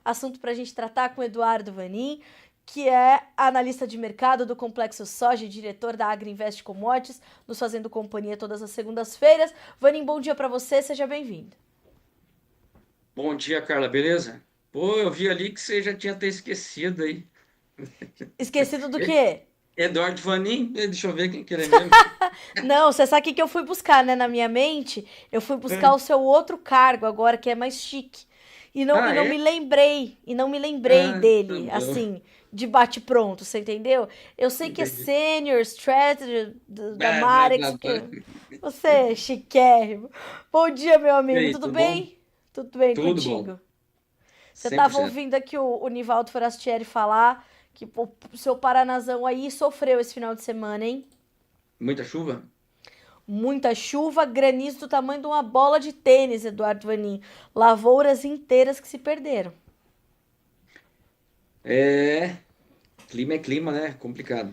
assunto para a gente tratar com o Eduardo Vanin, que é analista de mercado do Complexo Soja e diretor da Agriinvest Commodities, nos fazendo companhia todas as segundas-feiras. Vanin, bom dia para você, seja bem-vindo. Bom dia, Carla, beleza? Pô, eu vi ali que você já tinha até esquecido aí. Esquecido do quê? Eduardo Vanin, deixa eu ver quem que ele é mesmo. Não, você sabe o que eu fui buscar, né, na minha mente? Eu fui buscar o Ah, seu outro cargo agora, que é mais chique. E não é? me lembrei, e não me lembrei Ah, tá dele, bom. assim, de bate-pronto, você entendeu? Eu sei que é Entendi. Senior Strategy da Blá, blá, Marex, blá, que blá. você é chiquérrimo. Bom dia, meu E amigo, aí, tudo tudo bom? bem? Tudo bem Tudo bom, contigo? Você tava 100%. ouvindo aqui o Nivaldo Forastieri falar que pô, o seu Paranazão aí sofreu esse final de semana, hein? Muita chuva? Muita chuva, granizo do tamanho de uma bola de tênis, Eduardo Vanin. Lavouras inteiras que se perderam. É, clima é clima, né? Complicado.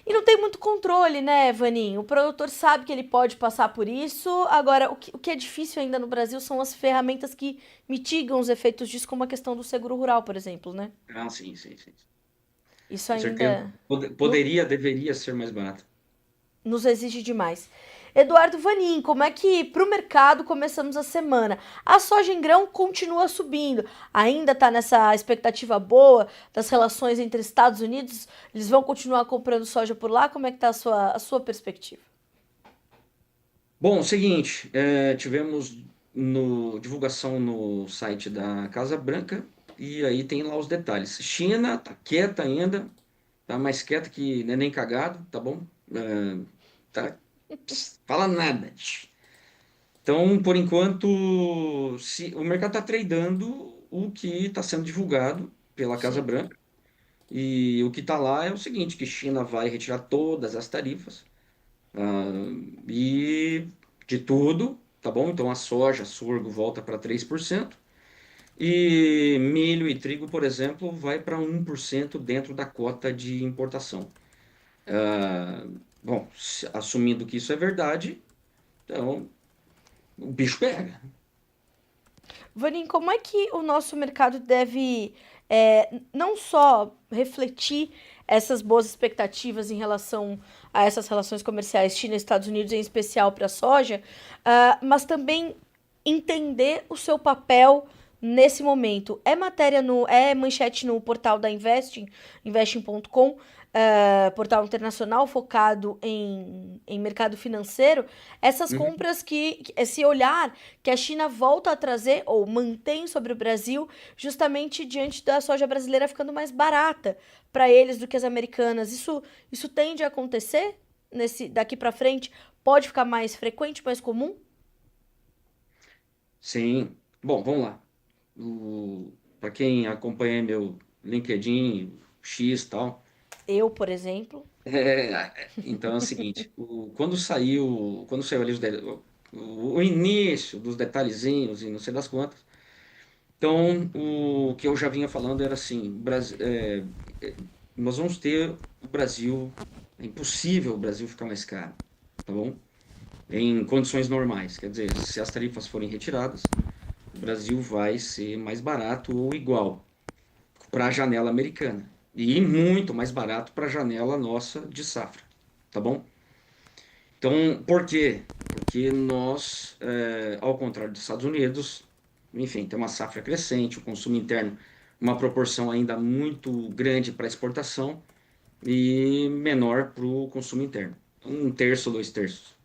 E não tem muito controle, né, Vanin? O produtor sabe que ele pode passar por isso. Agora, o que é difícil ainda no Brasil são as ferramentas que mitigam os efeitos disso, como a questão do seguro rural, por exemplo, né? Ah, sim, sim, sim. Isso Com certeza. ainda Poderia, deveria ser mais barato. nos exige demais. Eduardo Vanin, como é que para o mercado começamos a semana? A soja em grão continua subindo, ainda está nessa expectativa boa das relações entre Estados Unidos, eles vão continuar comprando soja por lá? Como é que está a sua perspectiva? Bom, seguinte, tivemos divulgação no site da Casa Branca e aí tem lá os detalhes. China tá quieta ainda, tá mais quieta que nem cagado, tá bom? Tá, fala nada. Então, por enquanto, o mercado está tradando o que está sendo divulgado pela Casa Sim. Branca e o que está lá é o seguinte, que China vai retirar todas as tarifas e de tudo, tá bom? Então a soja, sorgo volta para 3% e milho e trigo, por exemplo, vai para 1% dentro da cota de importação. Ah, bom, assumindo que isso é verdade, então o bicho pega. Vanin, como é que o nosso mercado deve não só refletir essas boas expectativas em relação a essas relações comerciais China e Estados Unidos, em especial para a soja, mas também entender o seu papel nesse momento? É manchete no portal da investing.com, portal internacional focado em mercado financeiro, essas Uhum. compras esse olhar que a China volta a trazer ou mantém sobre o Brasil, justamente diante da soja brasileira ficando mais barata para eles do que as americanas. Isso tende a acontecer daqui para frente? Pode ficar mais frequente, mais comum? Sim. Bom, vamos lá. Para quem acompanha meu LinkedIn, X e tal, então é o seguinte, quando saiu ali o início dos detalhezinhos e não sei das quantas, então o que eu já vinha falando era assim, nós vamos ter o Brasil, é impossível o Brasil ficar mais caro, tá bom? Em condições normais, quer dizer, se as tarifas forem retiradas, o Brasil vai ser mais barato ou igual para a janela americana. E muito mais barato para a janela nossa de safra. Tá bom? Então, por quê? Porque nós, ao contrário dos Estados Unidos, enfim, tem uma safra crescente, o consumo interno, uma proporção ainda muito grande para exportação e menor para o consumo interno. Um terço, dois terços,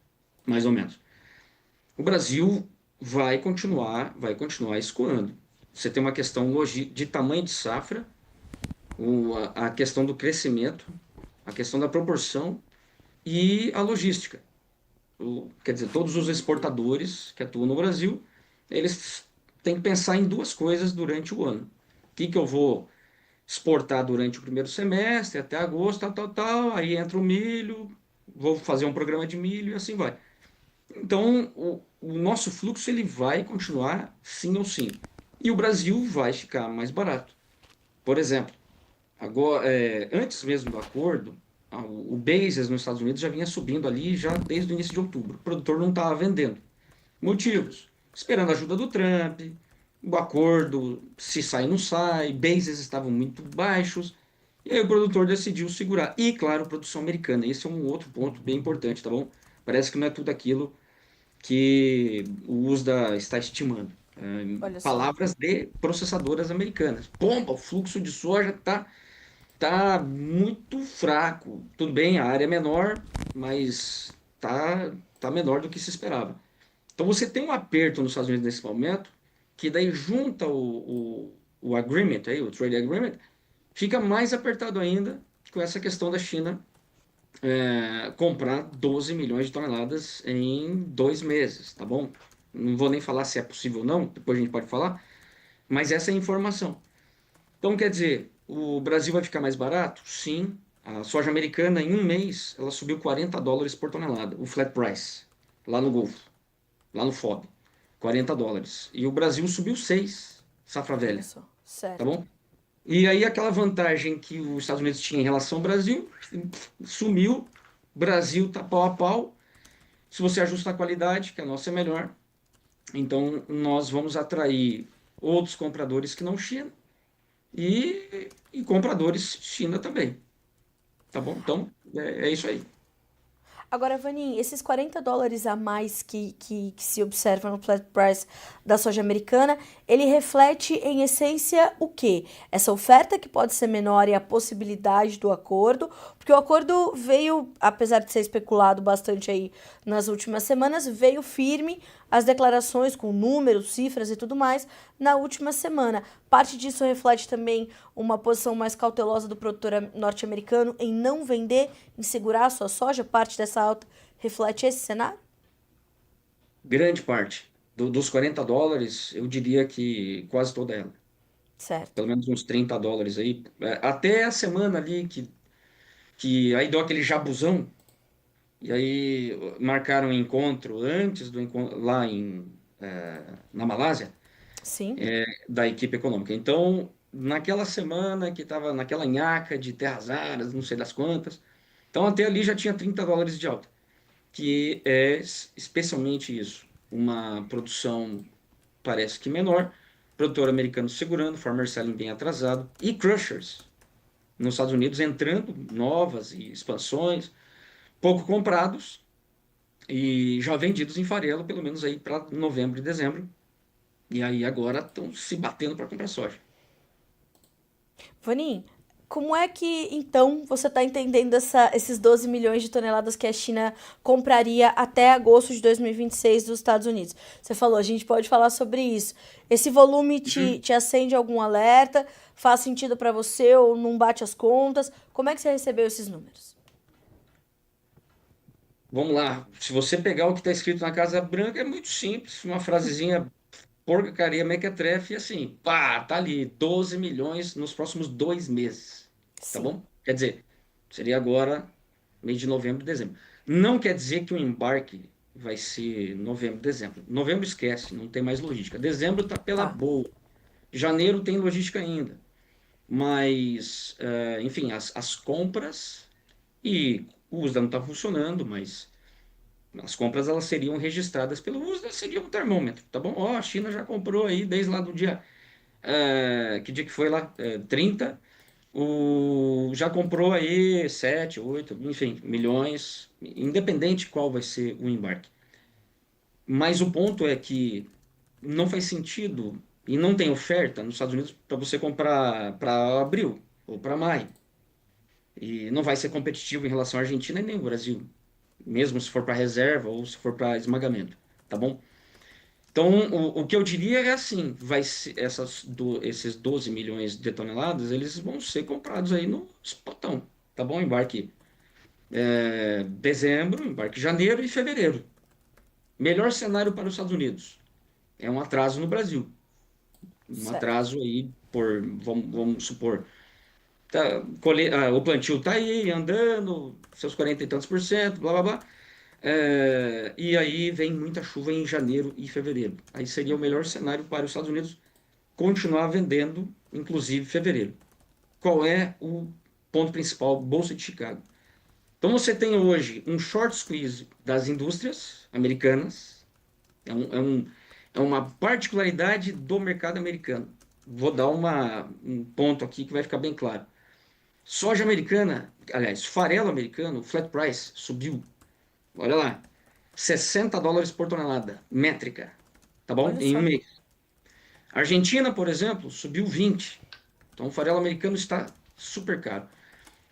mais ou menos. O Brasil vai continuar escoando. Você tem uma questão de tamanho de safra, a questão do crescimento, a questão da proporção e a logística. Quer dizer, todos os exportadores que atuam no Brasil, eles têm que pensar em duas coisas durante o ano. O que que eu vou exportar durante o primeiro semestre, até agosto, tal, tal, tal, aí entra o milho, vou fazer um programa de milho e assim vai. Então, o nosso fluxo ele vai continuar sim ou sim. E o Brasil vai ficar mais barato. Por exemplo, agora, antes mesmo do acordo, o basis nos Estados Unidos já vinha subindo ali já desde o início de outubro. O produtor não estava vendendo. Motivos: esperando a ajuda do Trump, o acordo, se sai ou não sai, bases estavam muito baixos, e aí o produtor decidiu segurar. E, claro, produção americana, esse é um outro ponto bem importante, tá bom? Parece que não é tudo aquilo que o USDA está estimando. Olha só. Palavras de processadoras americanas. Pomba, o fluxo de soja tá muito fraco. Tudo bem, a área é menor, mas tá menor do que se esperava. Então você tem um aperto nos Estados Unidos nesse momento, que daí junta o agreement, aí, o trade agreement, fica mais apertado ainda com essa questão da China comprar 12 milhões de toneladas em 2 meses, tá bom? Não vou nem falar se é possível ou não, depois a gente pode falar, mas essa é a informação. Então, quer dizer, o Brasil vai ficar mais barato? Sim. A soja americana, em um mês, ela subiu US$ 40 por tonelada, o flat price, lá no Golfo, lá no FOB. US$ 40. E o Brasil subiu 6, safra Olha velha, só. tá Certo. bom? E aí aquela vantagem que os Estados Unidos tinham em relação ao Brasil, sumiu, Brasil tá pau a pau. Se você ajusta a qualidade, que a nossa é melhor, então nós vamos atrair outros compradores que não China e compradores China também, tá bom? Então, é isso aí. Agora, Vanin, esses US$ 40 a mais que se observa no flat price da soja americana, ele reflete, em essência, o quê? Essa oferta que pode ser menor e a possibilidade do acordo, porque o acordo veio, apesar de ser especulado bastante aí nas últimas semanas, veio firme as declarações com números, cifras e tudo mais na última semana. Parte disso reflete também uma posição mais cautelosa do produtor norte-americano em não vender, em segurar a sua soja. Parte dessa alta reflete esse cenário? Grande parte dos US$ 40, eu diria que quase toda ela. Certo. Pelo menos uns US$ 30 aí. Até a semana ali que aí deu aquele jabuzão. E aí marcaram um encontro antes do encontro lá na Malásia, Sim. da equipe econômica. Então, naquela semana que estava naquela nhaca de terras raras, não sei das quantas, então até ali já tinha US$ 30 de alta, que é especialmente isso, uma produção parece que menor, produtor americano segurando, farmer selling bem atrasado, e crushers nos Estados Unidos entrando, novas e expansões, pouco comprados, e já vendidos em farelo, pelo menos aí para novembro e dezembro. E aí agora estão se batendo para comprar soja. Vanin, como é que então você está entendendo esses 12 milhões de toneladas que a China compraria até agosto de 2026 dos Estados Unidos? Você falou, a gente pode falar sobre isso. Esse volume Uhum. te acende algum alerta? Faz sentido para você ou não bate as contas? Como é que você recebeu esses números? Vamos lá. Se você pegar o que está escrito na Casa Branca, é muito simples. Uma frasezinha porcaria mequetrefe, assim, pá, tá ali, 12 milhões nos próximos 2 meses. Tá Sim, bom? Quer dizer, seria agora, mês de novembro e dezembro. Não quer dizer que o embarque vai ser novembro, dezembro. Novembro esquece, não tem mais logística. Dezembro tá pela tá. boa. Janeiro tem logística ainda. Mas, enfim, as compras e o USDA não está funcionando, mas as compras elas seriam registradas pelo USDA, seria um termômetro, tá bom? Ó, a China já comprou aí desde lá do dia, que dia que foi lá? 30, já comprou aí 7, 8, enfim, milhões, independente qual vai ser o embarque. Mas o ponto é que não faz sentido e não tem oferta nos Estados Unidos para você comprar para abril ou para maio. E não vai ser competitivo em relação à Argentina e nem o Brasil, mesmo se for para reserva ou se for para esmagamento, tá bom? Então, o que eu diria é assim, esses 12 milhões de toneladas, eles vão ser comprados aí no spotão, tá bom? Embarque dezembro, embarque janeiro e fevereiro. Melhor cenário para os Estados Unidos é um atraso no Brasil. Um Certo. atraso aí vamos supor, o plantio está aí andando, seus 40 e tantos por cento, blá blá blá. E aí vem muita chuva em janeiro e fevereiro. Aí seria o melhor cenário para os Estados Unidos continuar vendendo, inclusive fevereiro. Qual é o ponto principal? Bolsa de Chicago. Então você tem hoje um short squeeze das indústrias americanas. É um, é um, É uma particularidade do mercado americano. Vou dar um ponto aqui que vai ficar bem claro. Soja americana, aliás, farelo americano, flat price, subiu. Olha lá, US$ 60 por tonelada, métrica, tá bom? Olha Em um só. mês. A Argentina, por exemplo, subiu 20. Então, o farelo americano está super caro.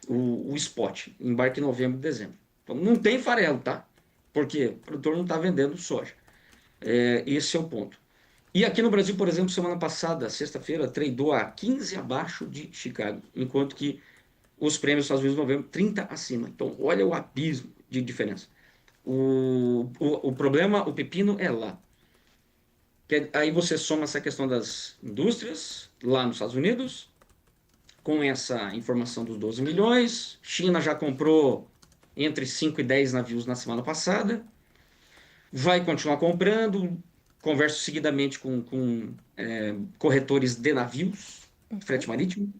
O spot, embarque em novembro e dezembro. Então, não tem farelo, tá? Porque o produtor não está vendendo soja. Esse é o ponto. E aqui no Brasil, por exemplo, semana passada, sexta-feira, tradou a 15 abaixo de Chicago, enquanto que os prêmios dos Estados Unidos em novembro, 30 acima. Então, olha o abismo de diferença. O problema, o pepino é lá. Aí você soma essa questão das indústrias lá nos Estados Unidos, com essa informação dos 12 milhões. China já comprou entre 5 e 10 navios na semana passada. Vai continuar comprando. Converso seguidamente com corretores de navios, frete marítimo.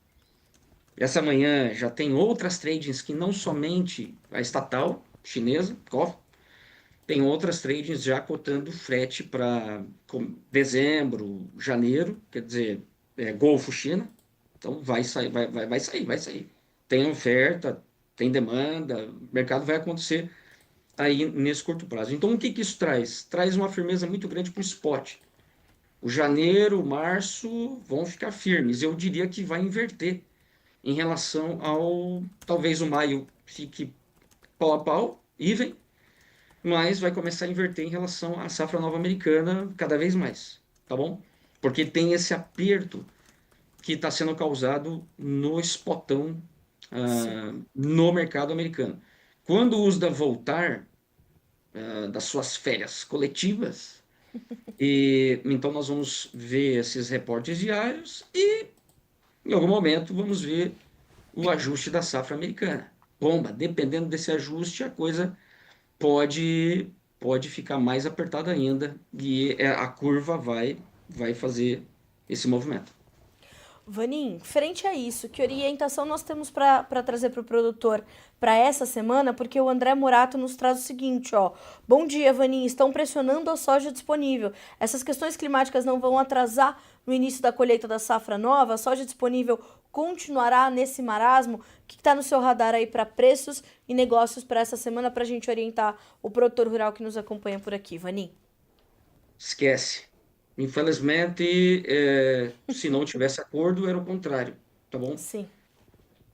Essa manhã já tem outras tradings que não somente a estatal chinesa, COF, tem outras tradings já cotando frete para dezembro, janeiro, quer dizer, Golfo China. Então vai sair, vai sair, vai sair. Tem oferta, tem demanda, o mercado vai acontecer aí nesse curto prazo. Então o que que isso traz? Traz uma firmeza muito grande para o spot. O janeiro, março vão ficar firmes. Eu diria que vai inverter em relação ao. Talvez o maio fique pau a pau, even, mas vai começar a inverter em relação à safra nova americana cada vez mais, tá bom? Porque tem esse aperto que está sendo causado no spotão, Sim. no mercado americano. Quando o USDA voltar das suas férias coletivas, então nós vamos ver esses reportes diários e em algum momento vamos ver o ajuste da safra americana. Bomba, dependendo desse ajuste, a coisa pode, pode ficar mais apertada ainda e a curva vai fazer esse movimento. Vanim, frente a isso, que orientação nós temos para trazer para o produtor para essa semana? Porque o André Morato nos traz o seguinte, ó. Bom dia, Vanim. Estão pressionando a soja disponível. Essas questões climáticas não vão atrasar no início da colheita da safra nova? A soja disponível continuará nesse marasmo? O que está no seu radar aí para preços e negócios para essa semana para a gente orientar o produtor rural que nos acompanha por aqui, Vanim? Esquece. Infelizmente, se não tivesse acordo, era o contrário, tá bom? Sim,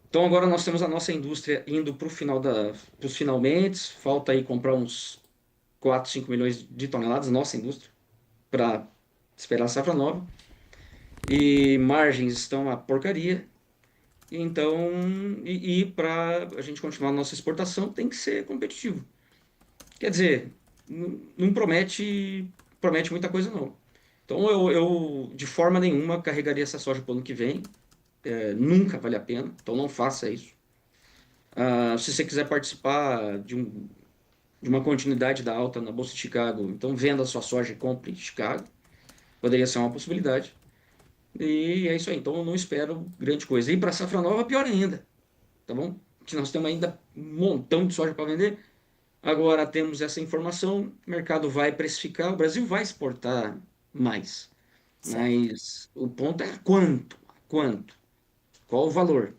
Então agora nós temos a nossa indústria indo para os finalmente, falta aí comprar uns 4, 5 milhões de toneladas, nossa indústria, para esperar a safra nova. E margens estão a porcaria. Então, para a gente continuar a nossa exportação, tem que ser competitivo. Quer dizer, não promete muita coisa, não. Então, eu de forma nenhuma carregaria essa soja para o ano que vem. Nunca vale a pena. Então, não faça isso. Se você quiser participar de uma continuidade da alta na Bolsa de Chicago, então venda a sua soja e compre em Chicago. Poderia ser uma possibilidade. E é isso aí. Então, eu não espero grande coisa. E para a safra nova, pior ainda. Tá bom? Que nós temos ainda um montão de soja para vender. Agora temos essa informação, o mercado vai precificar, o Brasil vai exportar mais. certo. Mas o ponto é quanto? Quanto? Qual o valor?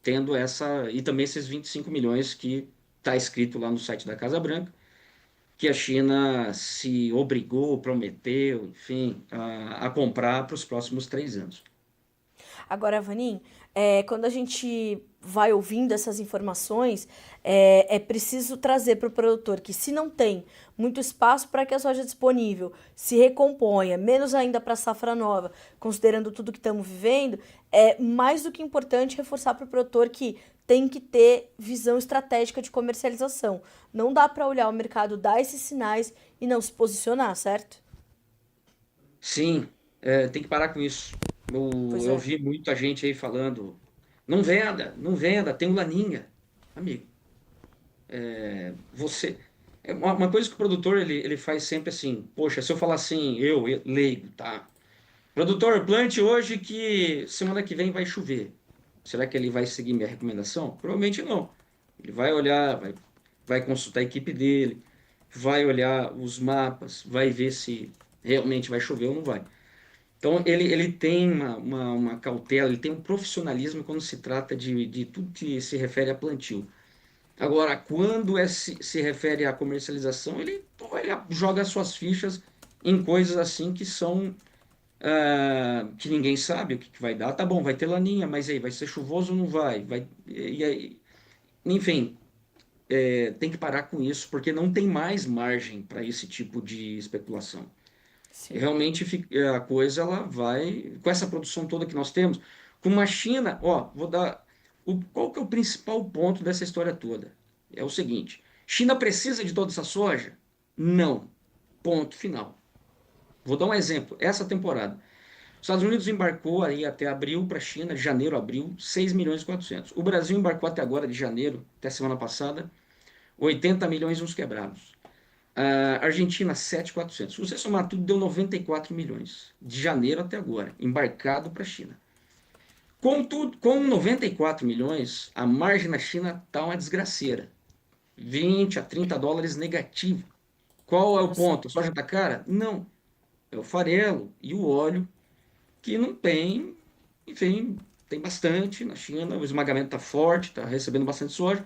Tendo essa, e também esses 25 milhões que está escrito lá no site da Casa Branca, que a China se obrigou, prometeu, enfim, a comprar para os próximos 3 anos. Agora, Vanim, quando a gente vai ouvindo essas informações, é preciso trazer para o produtor que, se não tem muito espaço para que a soja disponível se recomponha, menos ainda para a safra nova, considerando tudo que estamos vivendo, é mais do que importante reforçar para o produtor que tem que ter visão estratégica de comercialização. Não dá para olhar o mercado, dar esses sinais e não se posicionar, certo? Sim, tem que parar com isso. Pois Eu é. vi muita gente aí falando, não venda, não venda, tem um laninha. Amigo, você. É uma coisa que o produtor ele faz sempre assim, poxa, se eu falar assim, eu leigo, tá? Produtor, plante hoje que semana que vem vai chover. Será que ele vai seguir minha recomendação? Provavelmente não. Ele vai olhar, vai consultar a equipe dele, vai olhar os mapas, vai ver se realmente vai chover ou não vai. Então, ele tem uma cautela, ele tem um profissionalismo quando se trata de tudo que se refere a plantio. Agora, quando se refere à comercialização, ele joga suas fichas em coisas assim que são que ninguém sabe o que vai dar. Tá bom, vai ter laninha, mas aí vai ser chuvoso ou não vai? Aí, enfim, tem que parar com isso, porque não tem mais margem para esse tipo de especulação. Sim. Realmente a coisa ela vai, com essa produção toda que nós temos, com uma China, ó, vou dar, qual que é o principal ponto dessa história toda? É o seguinte, China precisa de toda essa soja? Não. Ponto final. Vou dar um exemplo. Essa temporada, os Estados Unidos embarcou aí até abril para a China, de janeiro a abril, 6 milhões e 400. O Brasil embarcou até agora, de janeiro, até semana passada, 80 milhões uns quebrados. A Argentina, 7.400. Se você somar tudo, deu 94 milhões. De janeiro até agora, embarcado para a China. Contudo, com 94 milhões, a margem na China está uma desgraceira. 20 a 30 dólares negativo. Qual é o Nossa. ponto? A soja está cara? Não. É o farelo e o óleo que não tem, enfim, tem bastante na China, o esmagamento está forte, está recebendo bastante soja,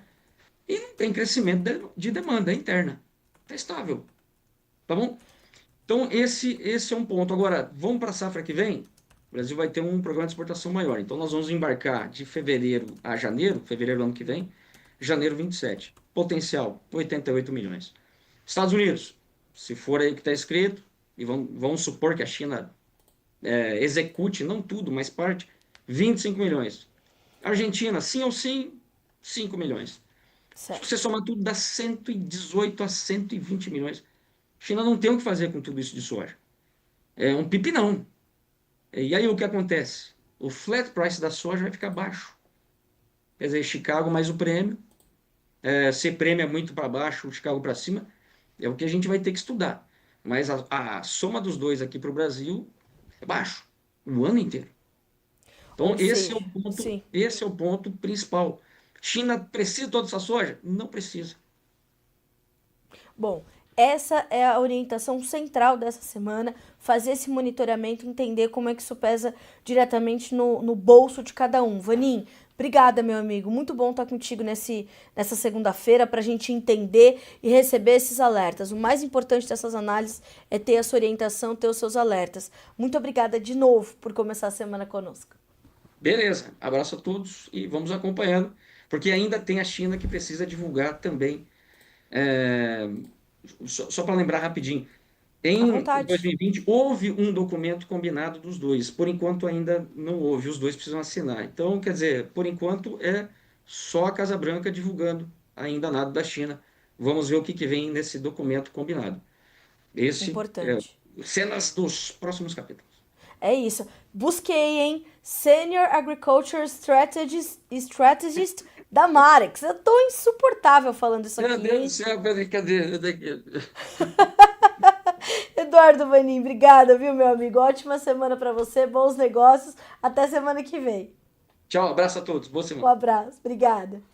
e não tem crescimento de demanda interna. Está estável, tá bom? Então, esse é um ponto. Agora, vamos para a safra que vem? O Brasil vai ter um programa de exportação maior. Então, nós vamos embarcar de fevereiro a janeiro, fevereiro do ano que vem, janeiro 27. Potencial, 88 milhões. Estados Unidos, se for aí o que está escrito, e vamos supor que a China execute, não tudo, mas parte, 25 milhões. Argentina, sim ou sim, 5 milhões. Se você Certo. somar tudo, dá 118 a 120 milhões. A China não tem o que fazer com tudo isso de soja. É um pipinão. E aí o que acontece? O flat price da soja vai ficar baixo. Quer dizer, Chicago mais o prêmio. Se prêmio é muito para baixo, o Chicago para cima, é o que a gente vai ter que estudar. Mas a soma dos dois aqui para o Brasil é baixo. O ano inteiro. Então, Ou seja, sim. esse é o ponto principal. China precisa de toda essa soja? Não precisa. Bom, essa é a orientação central dessa semana, fazer esse monitoramento, entender como é que isso pesa diretamente no bolso de cada um. Vanim, obrigada, meu amigo. Muito bom estar contigo nessa segunda-feira para a gente entender e receber esses alertas. O mais importante dessas análises é ter essa orientação, ter os seus alertas. Muito obrigada de novo por começar a semana conosco. Beleza, abraço a todos e vamos acompanhando, porque ainda tem a China que precisa divulgar também. é, só para lembrar rapidinho, À em vontade. 2020 houve um documento combinado dos dois, por enquanto ainda não houve, os dois precisam assinar. Então, quer dizer, por enquanto é só a Casa Branca divulgando, ainda nada da China. Vamos ver o que que vem nesse documento combinado. Esse é Importante. cenas dos próximos capítulos. É isso. Busquei, hein? Senior Agriculture Strategist da Marex. Eu tô insuportável falando isso Meu aqui, Deus do hein? céu, cadê? Eduardo Vanim, obrigada, viu, meu amigo? Ótima semana pra você, bons negócios. Até semana que vem. Tchau, abraço a todos, boa Um semana. abraço, obrigada.